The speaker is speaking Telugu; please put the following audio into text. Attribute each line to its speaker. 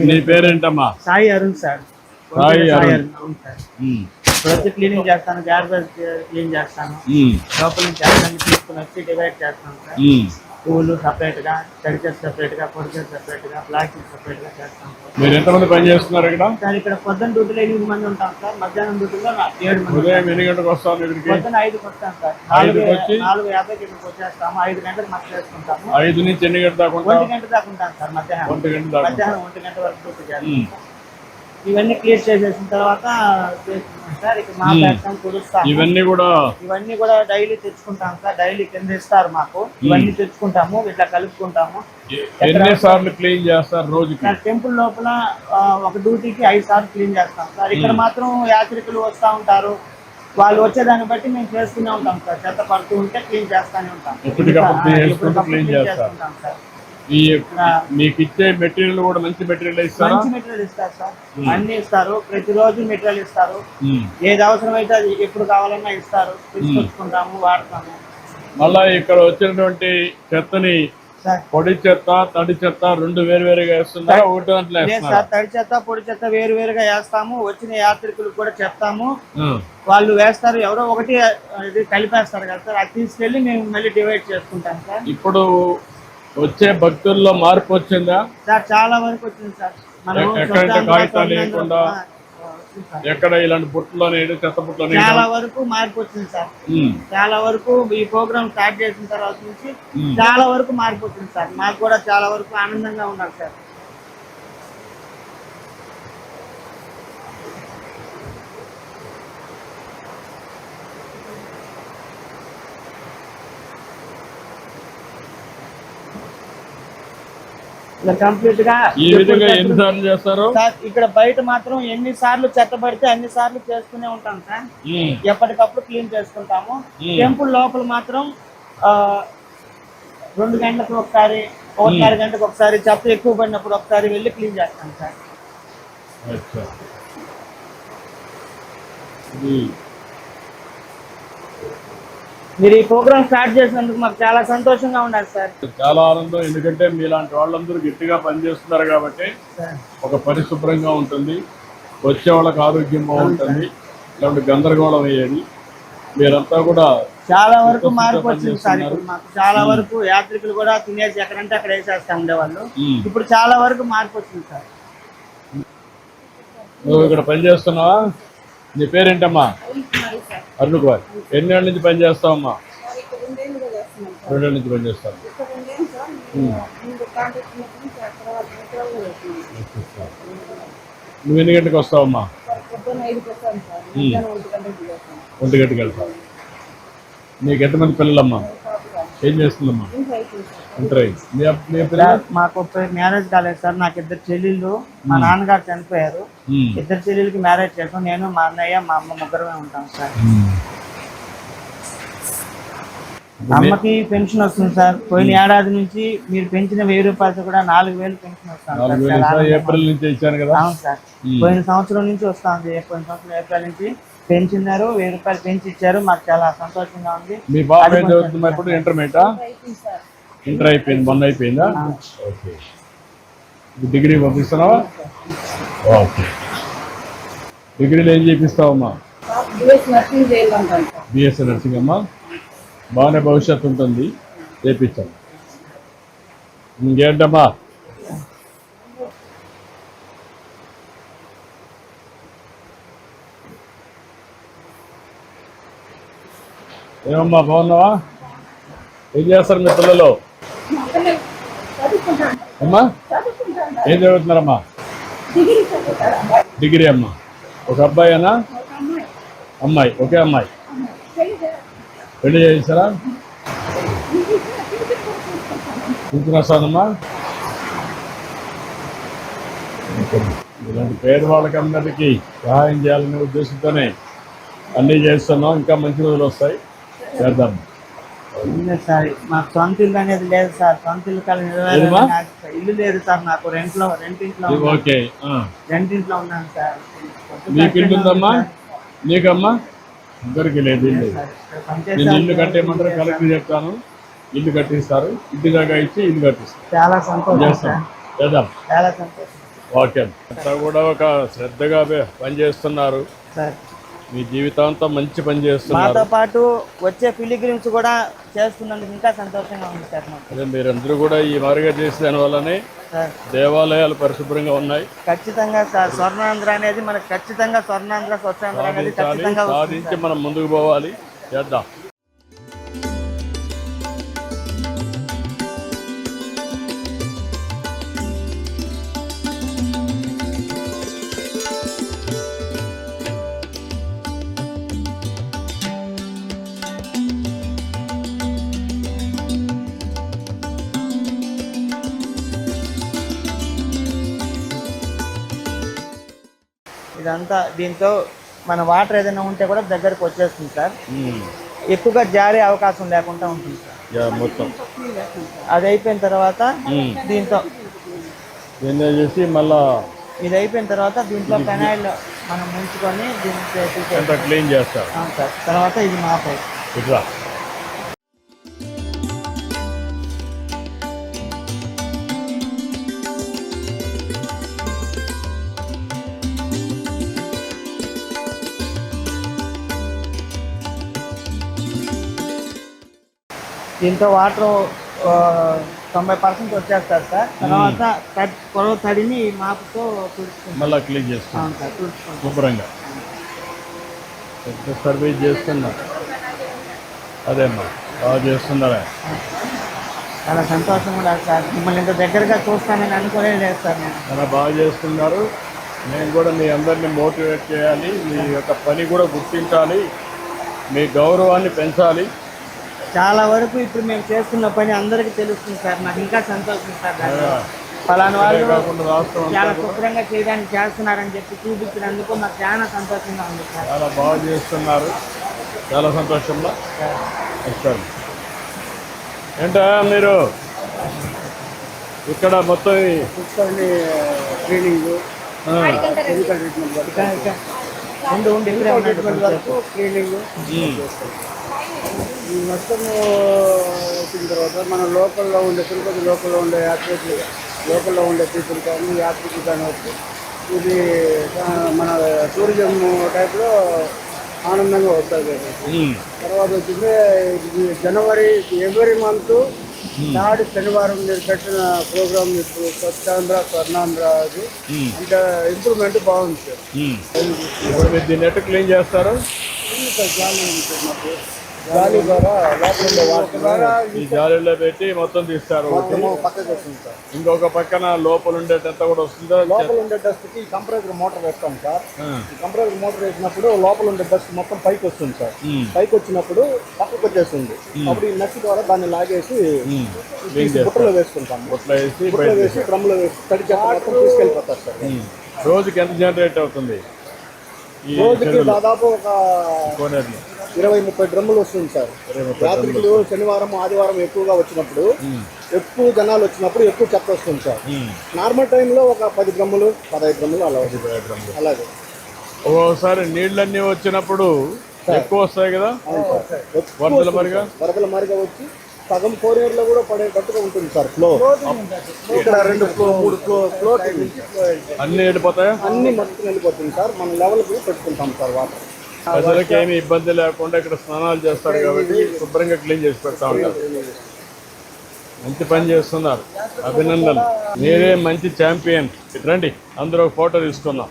Speaker 1: నీ పేరేంటమ్మా?
Speaker 2: సాయి అరుణ్ సార్.
Speaker 1: సాయి అరుణ్.
Speaker 2: అవును సార్. ప్రతి క్లీనింగ్ చేస్తాను, గార్బేజ్ క్లీన్ చేస్తాను, లోపల నుంచి అన్ని తీసుకుని వచ్చి డివైడ్ చేస్తాను సార్. పూలు సపరేట్ గా, తడిచేసి సపరేట్ గా, పొడిచేసి సపరేట్ గా, ప్లాస్టిక్ సపరేట్ గా చేస్తాం సార్.
Speaker 1: మీరు ఎంతమంది పని చేస్తున్నారు ఇక్కడ?
Speaker 2: సార్ ఇక్కడ పొద్దున్న డ్యూటీలో 8 మంది ఉంటాం సార్, మధ్యాహ్నం డ్యూటీలో 7 మంది.
Speaker 1: ఉదయం ఎన్ని గంటలకు వస్తాను ఇక్కడికి?
Speaker 2: పొద్దున్న 5కి వస్తాం సార్. 4:50కి ఇక్కడికి వచ్చేస్తాము. 5 గంటలకు మాకు చేసుకుంటాము.
Speaker 1: 5 నుంచి ఎన్ని గంటల దాకా?
Speaker 2: 1 గంట దాకా ఉంటాం సార్. మధ్యాహ్నం 1 గంట వరకు డ్యూటీ చేస్తాం. ఇవన్నీ క్లియర్ చేసేసిన తర్వాత సార్ ఇక మా ప్లాట్ఫామ్ కుదుస్తాం.
Speaker 1: ఇవన్నీ
Speaker 2: కూడా డైలీ తెచ్చుకుంటాం సార్. డైలీ కింద ఇస్తారు మాకు. ఇవన్నీ తెచ్చుకుంటాము, ఇట్లా కలుపుకుంటాము.
Speaker 1: ఎన్నిసార్లు క్లీన్ చేస్తారు రోజుకి?
Speaker 2: టెంపుల్ లోపల ఒక డ్యూటీకి 5 సార్లు క్లీన్ చేస్తాం సార్. ఇక్కడ మాత్రం యాత్రికులు వస్తూ ఉంటారు, వాళ్ళు వచ్చేదాన్ని బట్టి మేము చేస్తూనే ఉంటాం సార్. చెత్త పడుతూ ఉంటే క్లీన్ చేస్తూనే ఉంటాం.
Speaker 1: క్లీన్ చేసుకుంటాం సార్. మీకు ఇచ్చే మెటీరియల్ కూడా మంచి మెటీరియల్ ఇస్తారు?
Speaker 2: మంచి మెటీరియల్ ఇస్తారు సార్, అన్ని ఇస్తారు. ప్రతిరోజు మెటీరియల్ ఇస్తారు. ఏది అవసరమైతే అది ఎప్పుడు కావాలన్నా ఇస్తారు. తీసుకొచ్చుకుంటాము, వాడతాము.
Speaker 1: మళ్ళా ఇక్కడ వచ్చినటువంటి చెత్తని పొడి చెత్త, తడి చెత్త 2 వేరువేరుగా వేస్తున్నారా? ఒకటి దాంట్లో
Speaker 2: సార్, తడి చెత్త పొడి చెత్త వేరువేరుగా వేస్తాము. వచ్చిన యాత్రికులకు కూడా చెప్తాము, వాళ్ళు వేస్తారు. ఎవరో ఒకటి కలిపేస్తారు కదా సార్, అది తీసుకెళ్లి మేము మళ్ళీ డివైడ్ చేసుకుంటాం సార్.
Speaker 1: ఇప్పుడు వచ్చే భక్తుల్లో మార్పు వచ్చిందా
Speaker 2: సార్? చాలా వరకు వచ్చింది సార్.
Speaker 1: ఎక్కడ కాగితాలు లేకుండా ఎక్కడ ఇలాంటి బుట్టలో చెత్త బుట్టలో
Speaker 2: చాలా వరకు మార్పు వచ్చింది సార్. చాలా వరకు ఈ ప్రోగ్రామ్ స్టార్ట్ చేసిన తర్వాత నుంచి చాలా వరకు మార్పు వచ్చింది సార్. మాకు కూడా చాలా వరకు ఆనందంగా ఉన్నారు సార్. కంప్లీట్ గా
Speaker 1: ఈ విధంగా ఎన్నిసార్లు చేస్తారు
Speaker 2: సార్? ఇక్కడ బయట మాత్రం ఎన్ని సార్లు చెత్త పడితే అన్ని సార్లు చేసుకునే ఉంటాం సార్. ఎప్పటికప్పుడు క్లీన్ చేసుకుంటాము. టెంపుల్ లోపల మాత్రం 2 గంటలకు ఒకసారి, 1.5 గంటలకు ఒకసారి, చెత్త ఎక్కువ పడినప్పుడు ఒకసారి వెళ్ళి క్లీన్ చేస్తాం సార్. మీరు ఈ ప్రోగ్రామ్ స్టార్ట్ చేసినందుకు మాకు చాలా సంతోషంగా ఉన్నారు సార్.
Speaker 1: చాలా ఆనందం. ఎందుకంటే మీలాంటి వాళ్ళందరూ గట్టిగా పనిచేస్తున్నారు కాబట్టి ఒక పరిశుభ్రంగా ఉంటుంది, వచ్చే వాళ్ళకి ఆరోగ్యం బాగుంటుంది, ఇలాంటి గందరగోళం అయ్యేది. మీరంతా కూడా
Speaker 2: చాలా వరకు మార్పు వచ్చింది సార్. ఇప్పుడు మాకు చాలా వరకు యాత్రికులు కూడా తినేసి ఎక్కడంటే అక్కడ వేసేస్తా ఉండేవాళ్ళు. ఇప్పుడు చాలా వరకు మార్పు వచ్చింది సార్.
Speaker 1: నువ్వు ఇక్కడ పని చేస్తున్నావా? నీ పేరేంటమ్మా? అరుణ్ కుమార్. ఎన్ని ఏళ్ళ నుంచి పని చేస్తావమ్మా? 2 ఏళ్ళ నుంచి పని చేస్తాను. నువ్వు ఎన్ని గంటలకు వస్తావమ్మా? 1 గంటకి వెళ్తావు. నీకు ఎంతమంది పిల్లలమ్మా? ఏం చేస్తుందమ్మా?
Speaker 2: మాకు మ్యారేజ్ కాలేదు సార్. నాకు 2 చెల్లెళ్ళు. మా నాన్నగారు చనిపోయారు. 2 చెల్లెలకి మ్యారేజ్ చేసాం. నేను, మా అన్నయ్య, మా అమ్మ ముగ్గురమే ఉంటాం సార్. అమ్మకి పెన్షన్ వస్తుంది సార్. పోయిన ఏడాది నుంచి మీరు పెంచిన 1000 రూపాయలతో కూడా 4000 పెన్షన్ వస్తుంది.
Speaker 1: ఏప్రిల్ నుంచి ఇచ్చాను కదా?
Speaker 2: అవును సార్. పోయిన సంవత్సరం నుంచి వస్తుంది. పోయిన సంవత్సరం ఏప్రిల్ నుంచి పెంచినారు. 1000 రూపాయలు పెంచి ఇచ్చారు. మాకు చాలా సంతోషంగా ఉంది.
Speaker 1: మీ బాబు ఏం చదువుతున్నా ఇప్పుడు? ఇంటర్మీడియటా? ఇంటర్ అయిపోయింది, మొన్న అయిపోయిందా? ఓకే. డిగ్రీ పంపిస్తున్నావా? ఓకే. డిగ్రీలో ఏం చేపిస్తావమ్మా? బిఎస్సీ నర్సింగ్ అమ్మా. బాగానే భవిష్యత్తు ఉంటుంది, చేపించాం. ఇంకేంటమ్మా? ఏమమ్మా, బాగున్నావా? ఏం చేస్తారు మీ పిల్లలు? అమ్మా ఏం చదువుతున్నారమ్మా? డిగ్రీ అమ్మా. ఒక అబ్బాయినా అమ్మాయి? ఒకే అమ్మాయి. పెళ్లి చేసారా? వస్తానమ్మా. ఇలాంటి పేదవాళ్ళకి అందరికీ సహాయం చేయాలనే ఉద్దేశంతోనే అన్నీ చేస్తున్నాం. ఇంకా మంచి రోజులు వస్తాయి, చేద్దాం.
Speaker 2: సార్ మాకు సొంత ఇల్లు అనేది లేదు సార్. సొంత ఇల్లు ఇల్లు లేదు సార్. నాకు రెంట్ ఇంట్లో ఉన్నాను సార్.
Speaker 1: నీకు ఇల్లు ఉందమ్మా? నీకమ్మా? ఇద్దరికి లేదు ఇల్లు. నేను ఇల్లు కట్టేయమంటారు, కలెక్టర్ చెప్తాను, ఇల్లు కట్టిస్తారు. ఇంటి దాకా ఇచ్చి ఇల్లు కట్టిస్తారు.
Speaker 2: చాలా సంతోషం.
Speaker 1: చేస్తాం, చేద్దాం.
Speaker 2: చాలా సంతోషం.
Speaker 1: ఓకే అంతా కూడా ఒక శ్రద్ధగా పనిచేస్తున్నారు.
Speaker 2: సార్
Speaker 1: మీ జీవితాంతం మంచి పని చేస్తున్నారు.
Speaker 2: మాతో పాటు వచ్చే పిలిగ్రిమ్స్ కూడా చేస్తున్నందుకు ఇంకా సంతోషంగా ఉంది సార్ మాకు.
Speaker 1: అదే మీరందరూ కూడా ఈ మాదిరిగా చేసే దానివల్లనే
Speaker 2: సార్
Speaker 1: దేవాలయాలు పరిశుభ్రంగా ఉన్నాయి.
Speaker 2: ఖచ్చితంగా సార్ స్వర్ణాంధ్ర అనేది మనకు ఖచ్చితంగా స్వర్ణాంధ్ర స్వచ్ఛాంధ్ర అనేది ఖచ్చితంగా వస్తుంది
Speaker 1: సాధించి మనం ముందుకు పోవాలి. చేద్దాం.
Speaker 2: ఇదంతా దీంతో మన వాటర్ ఏదైనా ఉంటే కూడా దగ్గరకు వచ్చేస్తుంది సార్.
Speaker 1: ఉమ్.
Speaker 2: ఎక్కువగా జారే అవకాశం లేకుండా ఉంటుంది సార్.
Speaker 1: మొత్తం
Speaker 2: అది అయిపోయిన తర్వాత దీంతో
Speaker 1: దీన్ని చేసి మళ్ళా
Speaker 2: ఇది అయిపోయిన తర్వాత దీంట్లో పెనాయిల్ మనం ముంచుకొని దీంట్లో
Speaker 1: ఎంత క్లీన్ చేస్తారు.
Speaker 2: సార్ తర్వాత ఇది మాపై
Speaker 1: ఇట్లా
Speaker 2: దీంతో వాటర్ 90% వచ్చేస్తారు సార్. తర్వాత పొడవ తడిని మాపుతో తుడుచుకుంటాం.
Speaker 1: మళ్ళీ క్లీన్ చేస్తాం
Speaker 2: అవును సార్, తుడుచుకుంటాం.
Speaker 1: శుభ్రంగా సర్వీస్ చేస్తున్నారు. అదేమ్మా బాగా చేస్తున్నారా?
Speaker 2: చాలా సంతోషంగా ఉన్నారు సార్. మిమ్మల్ని ఇంత దగ్గరగా చూస్తానని అనుకోలేదు లేదు సార్ నేను.
Speaker 1: చాలా బాగా చేస్తున్నారు. నేను కూడా మీ అందరినీ మోటివేట్ చేయాలి. మీ యొక్క పని కూడా గుర్తించాలి. మీ గౌరవాన్ని పెంచాలి.
Speaker 2: చాలా వరకు ఇప్పుడు మేము చేస్తున్న పని అందరికీ తెలుస్తుంది సార్. నాకు ఇంకా సంతోషం సార్. ఫలానా వాళ్ళు
Speaker 1: కాకుండా రాష్ట్రం
Speaker 2: చాలా శుభ్రంగా చేయడానికి చేస్తున్నారని చెప్పి చూపించినందుకు నాకు చాలా సంతోషంగా ఉంది సార్.
Speaker 1: చాలా బాగా చేస్తున్నారు. చాలా సంతోషంగా ఇస్తారు. ఏంటా మీరు ఇక్కడ మొత్తం
Speaker 2: క్లీనింగ్ ఉండి ఇక్కడే ఉన్నాడు క్లీనింగ్
Speaker 3: ఈ మొత్తం వచ్చిన తర్వాత మన లోకల్లో ఉండే తిరుపతి లోకల్లో ఉండే యాత్రికులు లోకల్లో ఉండే పీపుల్ కానీ యాత్రికులు కానీ వచ్చి ఇది మన టూరిజం టైప్లో ఆనందంగా వస్తుంది. తర్వాత వచ్చింది జనవరి ఎవ్రీ మంత్ నాడు శనివారం మీరు పెట్టిన ప్రోగ్రామ్ ఇప్పుడు స్వచ్ఛాంధ్ర స్వర్ణాంధ్ర అది ఇంకా ఇంప్రూవ్మెంట్ బాగుంది సార్.
Speaker 1: ఇప్పుడు మీరు దీన్ని ఎట్లా క్లీన్ చేస్తారు?
Speaker 3: గాలి ద్వారా లోపల ఉండే వాటర్ ద్వారా
Speaker 1: ఈ జాలీలో పెట్టి మొత్తం తీస్తారు.
Speaker 3: పక్కకి వస్తుంది సార్.
Speaker 1: ఇంకొక పక్కన లోపల ఉండేటంత కూడా వస్తుందా?
Speaker 3: లోపల ఉండే డస్ట్ కి కంప్రెసర్ మోటార్ వేస్తాం సార్. ఈ కంప్రెసర్ మోటార్ వేసినప్పుడు లోపల ఉండే డస్ట్ మొత్తం పైకి వస్తుంది సార్. పైకి వచ్చినప్పుడు పక్కకు వచ్చేస్తుంది. అప్పుడు ఈ నచ్చి ద్వారా దాన్ని లాగేసి బుట్టలో వేసుకుంటాం.
Speaker 1: బుట్టలో వేసి
Speaker 3: డ్రమ్లో వేసి తడి మొత్తం తీసుకెళ్ళిపోతారు సార్.
Speaker 1: రోజుకి ఎంత జనరేట్ అవుతుంది?
Speaker 3: రోజుకి దాదాపు ఒక
Speaker 1: కోనేరులో
Speaker 3: 20-30 డ్రమ్ములు వస్తుంది సార్. యాత్రికులు శనివారం ఆదివారం ఎక్కువగా వచ్చినప్పుడు ఎక్కువ జనాలు వచ్చినప్పుడు ఎక్కువ చెత్త వస్తుంది సార్. నార్మల్ టైంలో ఒక 10 డ్రమ్ములు 15 డ్రమ్ములు అలా వస్తుంది. అలాగే
Speaker 1: ఒక్కోసారి నీళ్ళన్నీ వచ్చినప్పుడు ఎక్కువ వస్తాయి కదా, వరదల మరిగా
Speaker 3: వచ్చి సగం కోనేరులో కూడా పడేటట్టుగా ఉంటుంది సార్. ఫ్లో ఇక్కడ 2 ఫ్లో 3 ఫ్లో
Speaker 1: అన్ని వెళ్ళిపోతాయా?
Speaker 3: అన్ని మొత్తం వెళ్ళిపోతుంది సార్. మన లెవెల్కి పెట్టుకుంటాం సార్ వాటర్.
Speaker 1: ప్రజలకి ఏమి ఇబ్బంది లేకుండా ఇక్కడ స్నానాలు చేస్తారు కాబట్టి శుభ్రంగా క్లీన్ చేసి పెడతా ఉంటారు. మంచి పని చేస్తున్నారు. అభినందనలు. మీరే మంచి ఛాంపియన్. రండి అందరూ ఫోటో తీసుకుందాం.